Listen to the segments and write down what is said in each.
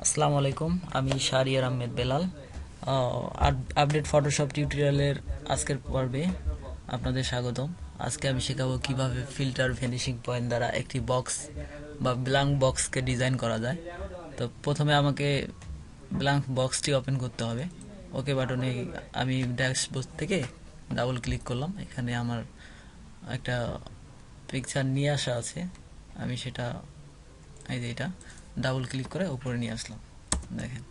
আসসালামু আলাইকুম, আমি শাহরিয়ার আহমেদ বেলাল। আপডেট ফটোশপ টিউটোরিয়ালের আজকের পর্বে আপনাদের স্বাগতম। আজকে আমি শেখাবো কিভাবে ফিল্টার ভ্যানিশিং পয়েন্ট দ্বারা একটি বক্স বা ব্ল্যাঙ্ক বক্সকে ডিজাইন করা যায়। তো প্রথমে আমাকে ব্ল্যাঙ্ক বক্সটি ওপেন করতে হবে। ওকে বাটনে আমি ড্যাশবোর্ড থেকে ডাবল ক্লিক করলাম। এখানে আমার একটা পিকচার নিয়ে আসা আছে, আমি সেটা এই যে এটা ডাবল ক্লিক করে উপরে নিয়ে আসলাম। দেখেন,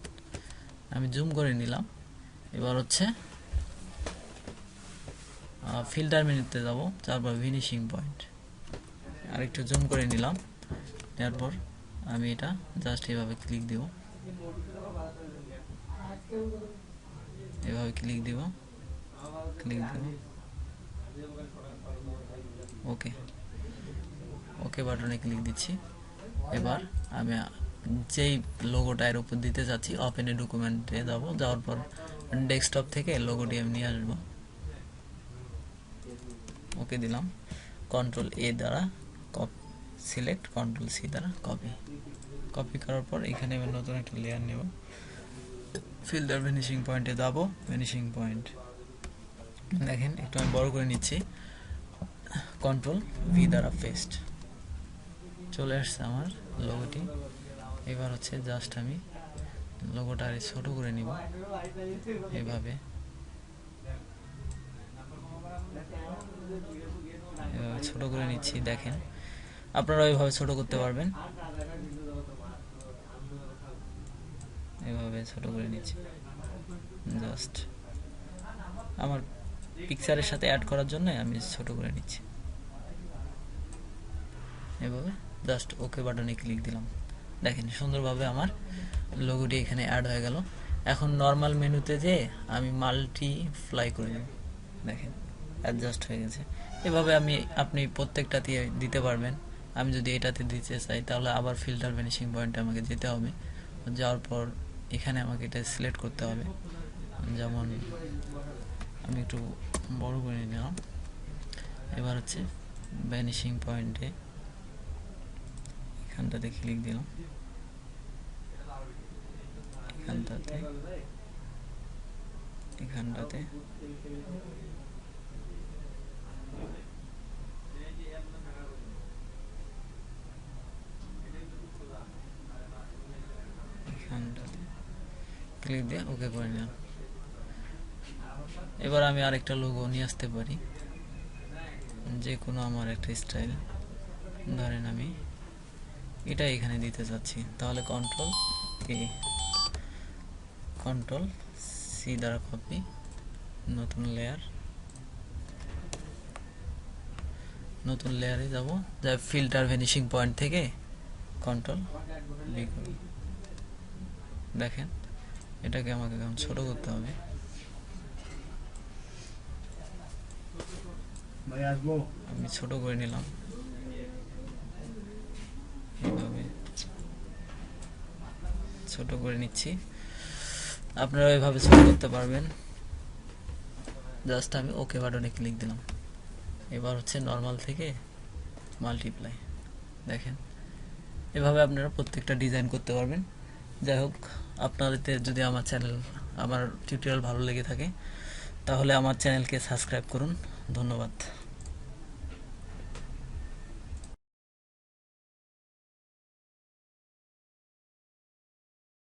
আমি জুম করে নিলাম। এবার হচ্ছে ফিল্টার মেনুতে যাব, তারপর ফিনিশিং পয়েন্ট আরেকটু জুম করে নিলাম। তারপর আমি এটা জাস্ট এভাবে ক্লিক দিব, এভাবে ক্লিক দিব, ওকে ওকে বাটনে ক্লিক দিচ্ছি। এবার আমি যেই লোগোটা এর উপর দিতে চাচ্ছি ওপেন এ ডকুমেন্টে যাব, যাওয়ার পর ডেস্কটপ থেকে লোগোটি আমি নিয়ে আসবো। ওকে দিলাম, কন্ট্রোল এ দ্বারা সিলেক্ট, কন্ট্রোল সি দ্বারা কপি করার পর এখানে আমি নতুন একটা লেয়ার নেব। ফিল্টার ফিনিশিং পয়েন্টে যাব, ফিনিশিং পয়েন্ট দেখেন একটু আমি বড় করে নিচ্ছি। কন্ট্রোল ভি দ্বারা পেস্ট, চলে আসছে আমার লোগোটি। এবার হচ্ছে জাস্ট আমি লোগোটা আর ছোট করে নিব, এভাবে ছোট করে নিচ্ছি। দেখেন, আপনারা ওইভাবে ছোট করতে পারবেন। এভাবে ছোট করে নিচ্ছি, জাস্ট আমার পিকচারের সাথে অ্যাড করার জন্য আমি ছোট করে নিচ্ছি। এভাবে জাস্ট ওকে বাটনে ক্লিক দিলাম। দেখেন সুন্দরভাবে আমার লোগোটি এখানে অ্যাড হয়ে গেল। এখন নর্মাল মেনুতে যে আমি মাল্টিপ্লাই করে দেব, দেখেন অ্যাডজাস্ট হয়ে গেছে। এভাবে আপনি প্রত্যেকটাতে দিতে পারবেন। আমি যদি এটাতে দিতে চাই তাহলে আবার ফিল্টার ফিনিশিং পয়েন্টে আমাকে যেতে হবে। যাওয়ার পর এখানে আমাকে এটা সিলেক্ট করতে হবে। যেমন আমি একটু বড় করে নিলাম। এবার হচ্ছে ভ্যানিশিং পয়েন্টে এখানটাতে ক্লিক দিলাম, এখানটাতে এখানটাতে ক্লিক দিয়ে ওকে করে নিলাম। এবার আমি আরেকটা লোগো নিয়ে আসতে পারি, যে কোনো আমার একটা স্টাইল। ধরেন আমি এটা এখানে দিতে চাচ্ছি, তাহলে কন্ট্রোল এ, কন্ট্রোল সি দ্বারা কপি, নতুন লেয়ারে যাব, যা ফিল্টার ভ্যানিশিং পয়েন্ট থেকে কন্ট্রোল ভি করি। দেখেন এটাকে আমাকে এখন ছোট করতে হবে। আমি ছোট করে নিলাম, এইভাবে ছোট করে নিচ্ছি। আপনারা এভাবে ছোট করতে পারবেন। জাস্ট আমি ওকে বাটনে ক্লিক দিলাম। এবার হচ্ছে নর্মাল থেকে মাল্টিপ্লাই। দেখেন এভাবে আপনারা প্রত্যেকটা ডিজাইন করতে পারবেন। যাই হোক, আপনাদের যদি আমার টিউটোরিয়াল ভালো লেগে থাকে তাহলে আমার চ্যানেলকে সাবস্ক্রাইব করুন। ধন্যবাদ।